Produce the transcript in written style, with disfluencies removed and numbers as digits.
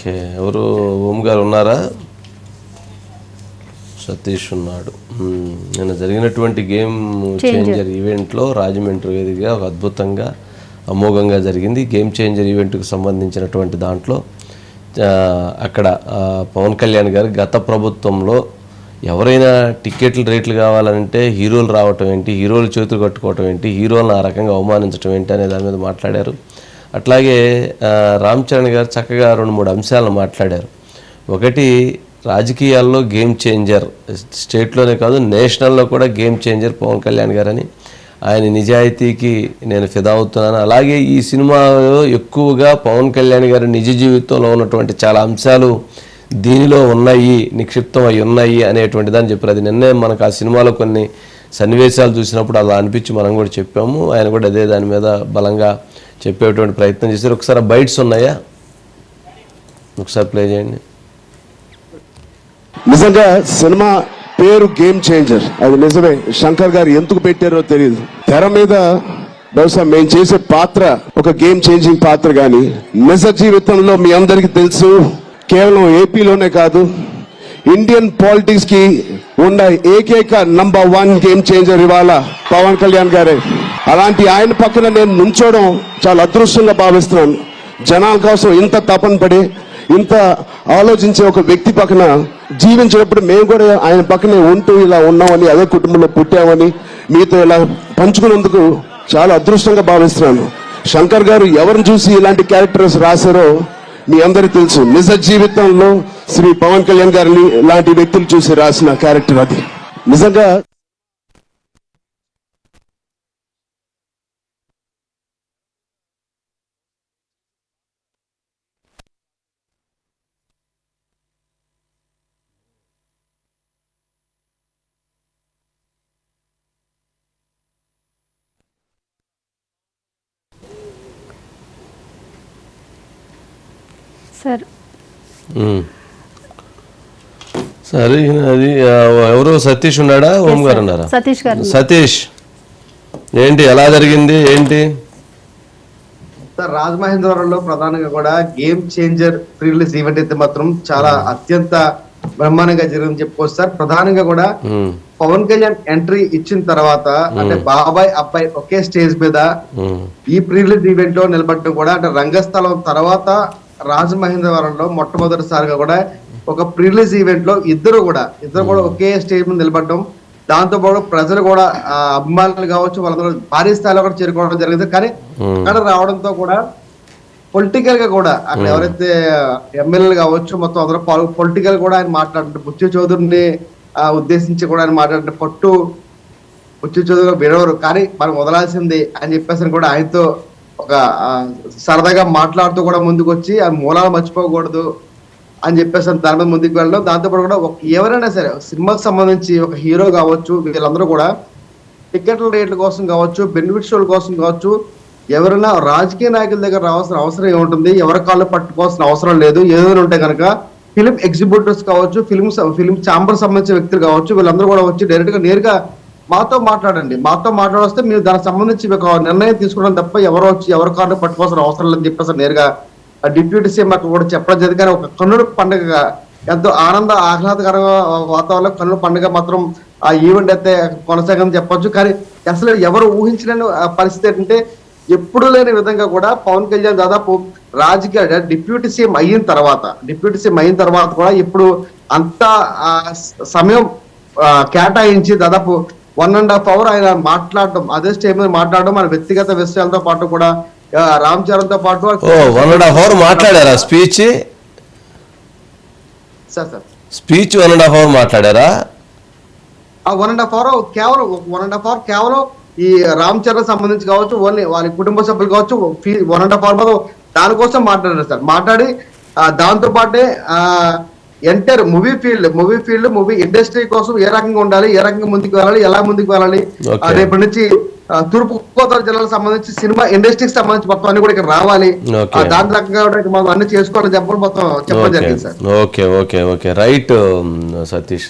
Okay. ఎవరు ఓం గారు ఉన్నారా? సతీష్ ఉన్నాడు. నిన్న జరిగినటువంటి గేమ్ చేంజర్ ఈవెంట్లో రాజమండ్రి వేదికగా ఒక అద్భుతంగా అమోఘంగా జరిగింది. గేమ్ చేంజర్ ఈవెంట్కు సంబంధించినటువంటి దాంట్లో అక్కడ పవన్ కళ్యాణ్ గారు గత ప్రభుత్వంలో ఎవరైనా టికెట్ల రేట్లు కావాలంటే హీరోలు రావటం ఏంటి, హీరోలు చేతులు కట్టుకోవటం ఏంటి, హీరోలను ఆ రకంగా అవమానించడం ఏంటి అనే దాని మీద మాట్లాడారు. అట్లాగే రామ్ చరణ్ గారు చక్కగా 2-3 అంశాలను మాట్లాడారు. ఒకటి, రాజకీయాల్లో గేమ్ చేంజర్, స్టేట్లోనే కాదు నేషనల్లో కూడా గేమ్ చేంజర్ పవన్ కళ్యాణ్ గారని, ఆయన నిజాయితీకి నేను ఫిదా అవుతున్నాను. అలాగే ఈ సినిమాలో ఎక్కువగా పవన్ కళ్యాణ్ గారి నిజ జీవితంలో ఉన్నటువంటి చాలా అంశాలు దీనిలో ఉన్నాయి, నిక్షిప్తం అయి ఉన్నాయి అనేటువంటి దాన్ని చెప్పారు. అది నిన్నే మనకు ఆ సినిమాలో కొన్ని సన్నివేశాలు చూసినప్పుడు అలా అనిపించి మనం కూడా చెప్పాము. ఆయన కూడా అదే దాని మీద బలంగా చెప్పేటువంటి ప్రయత్నం చేశారు. ఒకసారి బైట్స్ ఉన్నాయా, ఒకసారి ప్లే చేయండి. నిజంగా సినిమా పేరు గేమ్ చేంజర్, అది నిజమే. శంకర్ గారు ఎందుకు పెట్టారో తెలియదు. తెర మీద బహుశా మేము చేసే పాత్ర ఒక గేమ్ చేంజింగ్ పాత్ర, కానీ నిజ జీవితంలో మీ అందరికీ తెలుసు, కేవలం ఏపీలోనే కాదు ఇండియన్ పాలిటిక్స్ కి ఉన్న ఏకైక నంబర్ 1 గేమ్ చేంజర్ ఇవాళ పవన్ కళ్యాణ్ గారే. అలాంటి ఆయన పక్కన నేను నుంచోవడం చాలా అదృష్టంగా భావిస్తున్నాను. జనాల కోసం ఇంత తపన పడి ఇంత ఆలోచించే ఒక వ్యక్తి పక్కన జీవించేటప్పుడు మేము కూడా ఆయన పక్కనే ఉంటూ ఇలా ఉన్నామని, అదే కుటుంబంలో పుట్టామని మీతో ఇలా పంచుకున్నందుకు చాలా అదృష్టంగా భావిస్తున్నాను. శంకర్ గారు ఎవరిని చూసి ఇలాంటి క్యారెక్టర్స్ రాశారో మీ అందరికీ తెలుసు. నిజ జీవితంలో శ్రీ పవన్ కళ్యాణ్ గారిని ఇలాంటి వ్యక్తులు చూసి రాసిన క్యారెక్టర్ అది. నిజంగా సరే, అది ఎవరు సతీష్ ఉన్నాడా, ఓం గారు ఉన్నారా? సతీష్ గారు. సతీష్, ఏంటి ఎలా జరిగింది ఏంటి? సార్, రాజమహేంద్రవరంలో ప్రధానంగా కూడా game changer pre release event అయితే మాత్రం చాలా అత్యంత బ్రహ్మాండంగా జరిగిందని చెప్పుకోవచ్చు సార్. ప్రధానంగా కూడా పవన్ కళ్యాణ్ ఎంట్రీ ఇచ్చిన తర్వాత, అంటే బాబాయ్ అబ్బాయి ఒకే స్టేజ్ మీద ఈ ప్రీ రిలీజ్ ఈవెంట్ లో నిలబడటం కూడా, అంటే రంగస్థలం తర్వాత రాజమహేంద్రవరంలో మొట్టమొదటిసారిగా కూడా ఒక ప్రీ రిలీజ్ ఈవెంట్ లో ఇద్దరు కూడా ఒకే స్టేజ్ మీద నిలబడడం, దాంతో పాటు ప్రజలు కూడా అభిమానులు కావచ్చు వాళ్ళందరూ భారీ స్థాయిలో కూడా చేరుకోవడం జరిగింది. కానీ అక్కడ రావడంతో కూడా పొలిటికల్ గా కూడా అక్కడ ఎవరైతే ఎమ్మెల్యేలు కావచ్చు మొత్తం అందరూ పొలిటికల్ కూడా ఆయన మాట్లాడుతుంటే, బుచ్చి చౌదరిని ఉద్దేశించి కూడా ఆయన మాట్లాడుతుంటే, బుచ్చి చౌదరి విడవరు కానీ మనం వదలాల్సింది అని చెప్పేసి కూడా ఆయనతో ఒక సరదాగా మాట్లాడుతూ కూడా ముందుకు వచ్చి ఆ మూలాలు మర్చిపోకూడదు అని చెప్పేసి దాని మీద ముందుకు వెళ్ళడం. దాంతోపాటు కూడా ఎవరైనా సరే సినిమాకి సంబంధించి ఒక హీరో కావచ్చు, వీళ్ళందరూ కూడా టికెట్ల రేట్ల కోసం కావచ్చు, బెనిఫిట్ షోల కోసం కావచ్చు, ఎవరైనా రాజకీయ నాయకుల దగ్గర రావాల్సిన అవసరం ఏముంటుంది, ఎవరి కాళ్ళు పట్టుకోవాల్సిన అవసరం లేదు. ఏదైనా ఉంటే కనుక ఫిలిం ఎగ్జిబ్యూటర్స్ కావచ్చు, ఫిలిం ఛాంబర్ సంబంధించిన వ్యక్తులు కావచ్చు, వీళ్ళందరూ కూడా వచ్చి డైరెక్ట్ గా నేరుగా మాతో మాట్లాడండి. మాతో మాట్లాడొస్తే మీరు దానికి సంబంధించి ఒక నిర్ణయం తీసుకోవడం తప్ప ఎవరు వచ్చి ఎవరి కాళ్ళు పట్టుకోవాల్సిన అవసరం లేదని చెప్పేసి నేరుగా డిప్యూటీ సీఎం అక్కడ కూడా చెప్పడం జరిగింది. కానీ ఒక కన్నుల పండుగగా ఎంతో ఆనంద ఆహ్లాదకర వాతావరణంలో కన్నుల పండుగ మాత్రం ఆ ఈవెంట్ అయితే కొనసాగని చెప్పొచ్చు. కానీ అసలు ఎవరు ఊహించలేని పరిస్థితి ఏంటంటే, ఎప్పుడు లేని విధంగా కూడా పవన్ కళ్యాణ్ దాదాపు రాజకీయ డిప్యూటీ సీఎం అయిన తర్వాత కూడా ఇప్పుడు అంత సమయం కేటాయించి దాదాపు 1.5 hours ఆయన మాట్లాడడం, అదే స్టేజ్ మీద మాట్లాడడం, మన వ్యక్తిగత విషయాలతో పాటు కూడా రామ్ చరణ్ తో పాటు 1.5 hours మాట్లాడారా? స్పీచ్ 1.5 hours మాట్లాడారా? 1.5 hours కేవలం ఈ రామ్ చరణ్ సంబంధించి కావచ్చు, ఓన్లీ వాళ్ళ కుటుంబ సభ్యులు కావచ్చు, 1.5 hours దానికోసం మాట్లాడారు సార్. మాట్లాడి దాంతో పాటే ఎంటర్ మూవీ ఇండస్ట్రీ కోసం ఏ రకంగా ఉండాలి, ఏ రకంగా ముందుకు వెళ్ళాలి, ఎలా ముందుకు వెళ్ళాలి, రేపటి నుంచి తూర్పు గోదావరి జిల్లాకు సంబంధించి సినిమా ఇండస్ట్రీకి సంబంధించి మొత్తం అన్ని కూడా ఇక్కడ రావాలి, దాని రకంగా మనం అన్ని చేసుకోవాలని చెప్పడం మొత్తం చెప్పడం జరిగింది సార్. Okay right Satish.